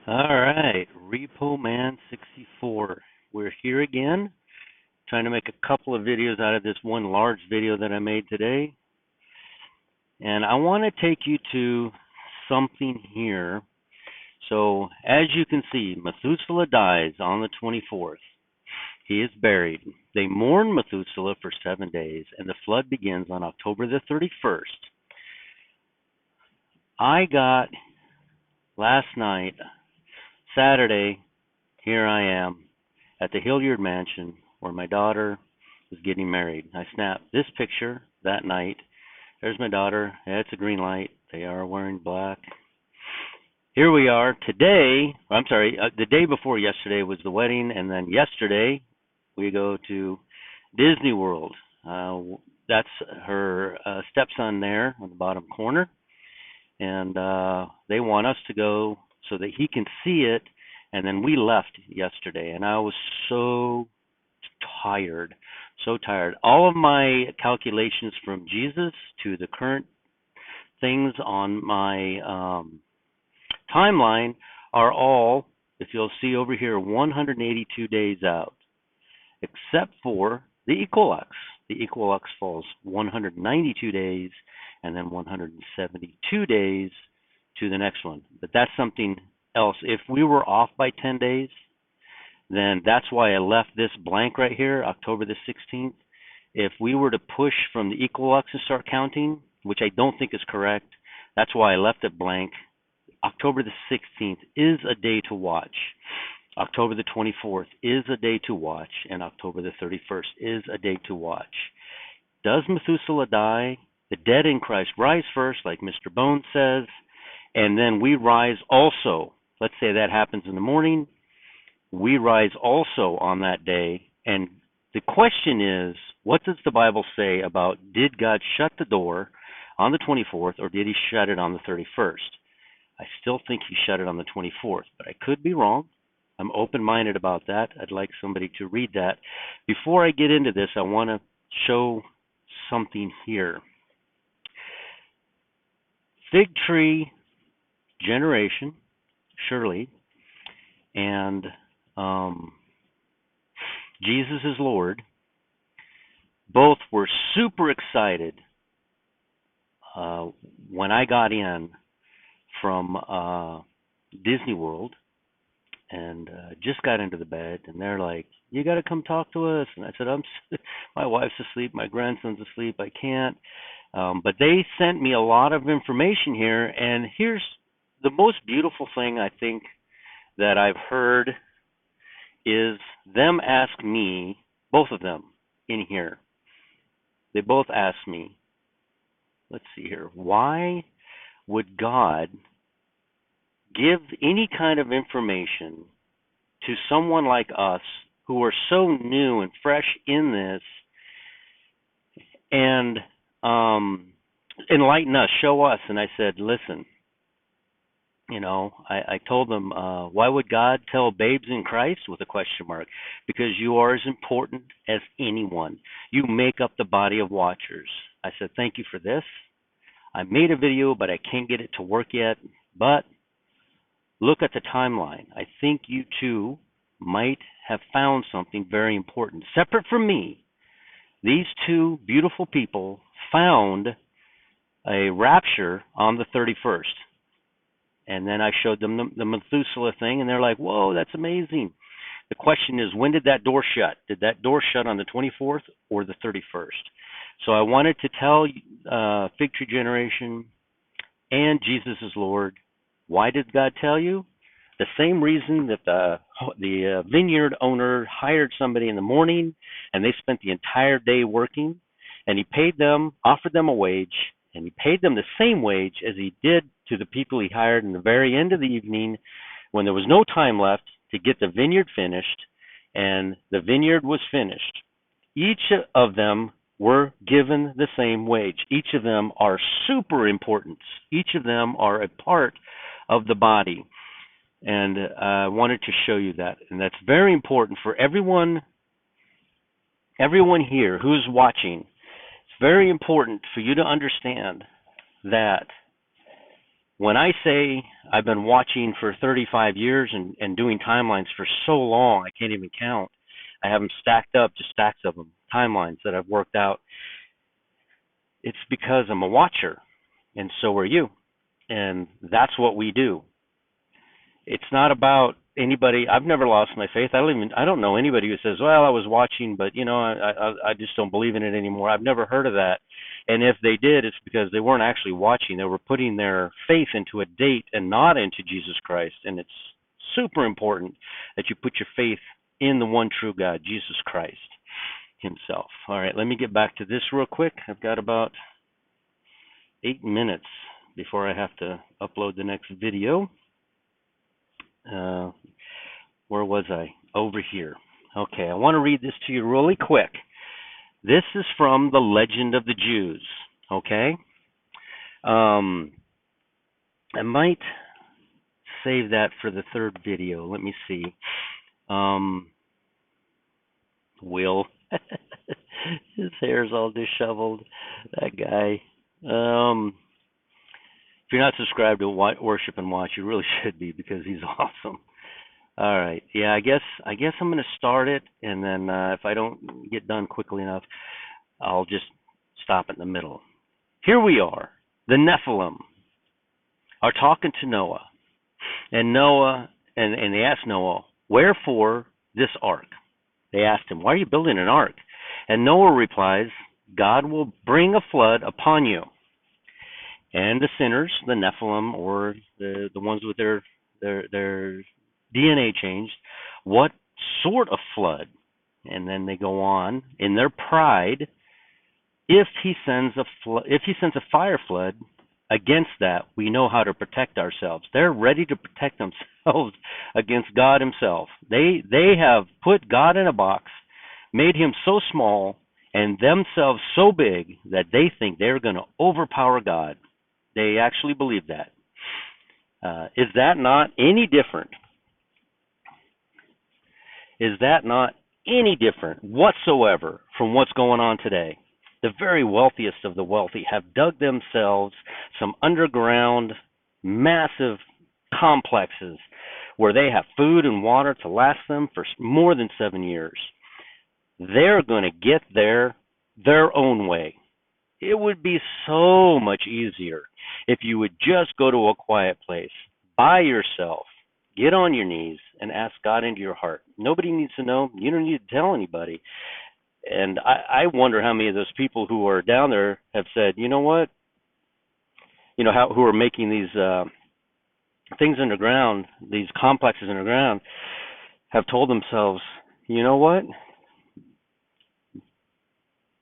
All right, Repo Man 64. We're here again, trying to make a couple of videos out of this one large video that I made today. And I want to take you to something here. So, as you can see, Methuselah dies on the 24th. He is buried. They mourn Methuselah for 7 days, and the flood begins on October the 31st. I got last night, Saturday, here I am at the Hilliard Mansion where my daughter was getting married. I snapped this picture that night. There's my daughter. Yeah, it's a green light. They are wearing black. Here we are today. The day before yesterday was the wedding, and then yesterday we go to Disney World. That's her stepson there on the bottom corner, and they want us to go so that he can see it. And then we left yesterday, and I was so tired, so tired. All of my calculations from Jesus to the current things on my timeline are all, if you'll see over here, 182 days out, except for the equinox. The equinox falls 192 days and then 172 days to the next one. But that's something else. If we were off by 10 days, then that's why I left this blank right here, October the 16th. If we were to push from the equinox and start counting, which I don't think is correct, that's why I left it blank. October the 16th is a day to watch. October the 24th is a day to watch, and October the 31st is a day to watch. Does Methuselah die? The dead in Christ rise first, like Mr. Bones says, and then we rise also. Let's say that happens in the morning. We rise also on that day. And the question is, what does the Bible say about did God shut the door on the 24th or did he shut it on the 31st? I still think he shut it on the 24th, but I could be wrong. I'm open-minded about that. I'd like somebody to read that. Before I get into this, I want to show something here. Fig tree generation, Shirley, and Jesus is Lord, both were super excited when I got in from Disney World and just got into the bed, and they're like, "You got to come talk to us." And I said, my wife's asleep, my grandson's asleep, I can't. But they sent me a lot of information here, and here's the most beautiful thing I think that I've heard is them ask me, both of them in here, they both asked me, let's see here, why would God give any kind of information to someone like us who are so new and fresh in this and enlighten us, show us? And I said, listen, I told them, why would God tell babes in Christ with a question mark? Because you are as important as anyone. You make up the body of watchers. I said, thank you for this. I made a video, but I can't get it to work yet. But look at the timeline. I think you too might have found something very important. Separate from me, these two beautiful people found a rapture on the 31st. And then I showed them the Methuselah thing, and they're like, whoa, that's amazing. The question is, when did that door shut? Did that door shut on the 24th or the 31st? So I wanted to tell Fig Tree Generation and Jesus is Lord, why did God tell you? The same reason that the vineyard owner hired somebody in the morning, and they spent the entire day working, and he paid them, offered them a wage, and he paid them the same wage as he did to the people he hired in the very end of the evening when there was no time left to get the vineyard finished, and the vineyard was finished. Each of them were given the same wage. Each of them are super important. Each of them are a part of the body. And I wanted to show you that. And that's very important for everyone here who's watching. It's very important for you to understand that When I say I've been watching for 35 years and doing timelines for so long, I can't even count. I have them stacked up, just stacks of them, timelines that I've worked out. It's because I'm a watcher, and so are you. And that's what we do. It's not about anybody. I've never lost my faith. I don't know anybody who says, "Well, I was watching, but I just don't believe in it anymore." I've never heard of that. And if they did, it's because they weren't actually watching. They were putting their faith into a date and not into Jesus Christ. And it's super important that you put your faith in the one true God, Jesus Christ himself. All right, let me get back to this real quick. I've got about 8 minutes before I have to upload the next video. Where was I? Over here. Okay, I want to read this to you really quick. This is from the Legend of the Jews. Okay? I might save that for the third video. Let me see. Will. His hair's all disheveled. That guy. If you're not subscribed to Worship and Watch, you really should be, because he's awesome. All right. Yeah, I guess I'm going to start it, and then if I don't get done quickly enough, I'll just stop in the middle. Here we are. The Nephilim are talking to Noah. And they asked Noah, "Wherefore this ark?" They asked him, "Why are you building an ark?" And Noah replies, "God will bring a flood upon you." And the sinners, the Nephilim, or the ones with their DNA changed, what sort of flood? And then they go on in their pride. If he sends a fire flood against that, we know how to protect ourselves. They're ready to protect themselves against God himself. They have put God in a box, made him so small and themselves so big that they think they're going to overpower God. They actually believe that. Is that not any different? Is that not any different whatsoever from what's going on today? The very wealthiest of the wealthy have dug themselves some underground, massive complexes where they have food and water to last them for more than 7 years. They're going to get their own way. It would be so much easier if you would just go to a quiet place by yourself, get on your knees, and ask God into your heart. Nobody needs to know. You don't need to tell anybody. And I wonder how many of those people who are down there have said, "You know what? Who are making these things underground, these complexes underground, have told themselves, you know what?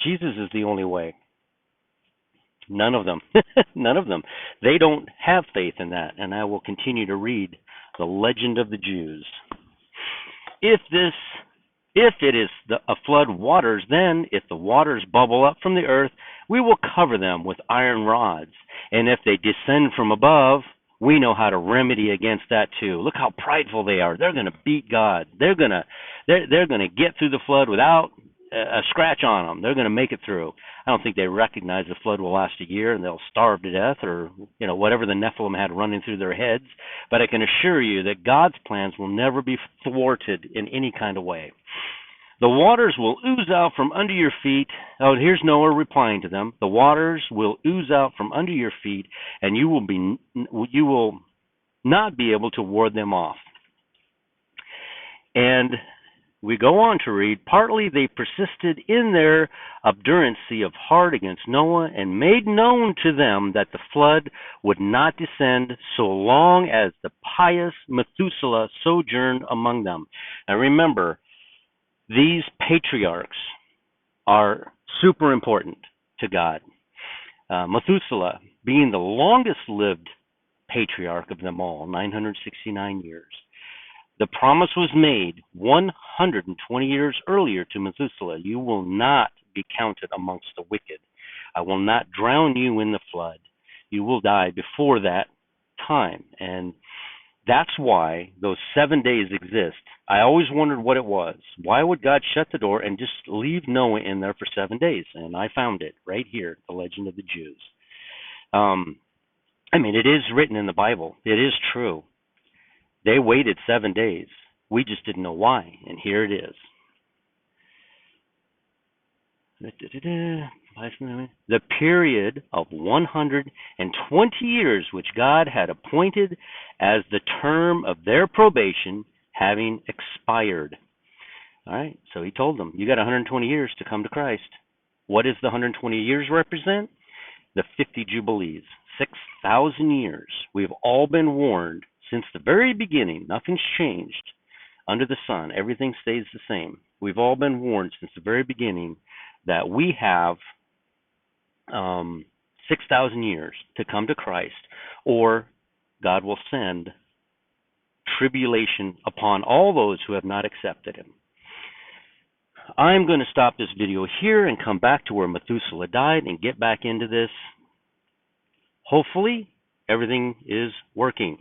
Jesus is the only way." None of them. None of them. They don't have faith in that. And I will continue to read the Legend of the Jews. If it is a flood waters, then if the waters bubble up from the earth, we will cover them with iron rods. And if they descend from above, we know how to remedy against that too. Look how prideful they are. They're going to beat God. They're going to get through the flood without a scratch on them. They're going to make it through. I don't think they recognize the flood will last a year and they'll starve to death, or whatever the Nephilim had running through their heads. But I can assure you that God's plans will never be thwarted in any kind of way. The waters will ooze out from under your feet. Oh, here's Noah replying to them. The waters will ooze out from under your feet, and you will not be able to ward them off. And we go on to read, partly they persisted in their obduracy of heart against Noah, and made known to them that the flood would not descend so long as the pious Methuselah sojourned among them. Now remember, these patriarchs are super important to God. Methuselah being the longest lived patriarch of them all, 969 years. The promise was made 120 years earlier to Methuselah. You will not be counted amongst the wicked. I will not drown you in the flood. You will die before that time. And that's why those 7 days exist. I always wondered what it was. Why would God shut the door and just leave Noah in there for 7 days? And I found it right here, the Legend of the Jews. I mean, it is written in the Bible. It is true. They waited 7 days. We just didn't know why, and here it is. The period of 120 years which God had appointed as the term of their probation having expired. All right, so he told them, you got 120 years to come to Christ. What does the 120 years represent? The 50 Jubilees, 6,000 years. We've all been warned since the very beginning. Nothing's changed under the sun. Everything stays the same. We've all been warned since the very beginning that we have 6,000 years to come to Christ, or God will send tribulation upon all those who have not accepted him. I'm going to stop this video here and come back to where Methuselah died and get back into this. Hopefully, everything is working.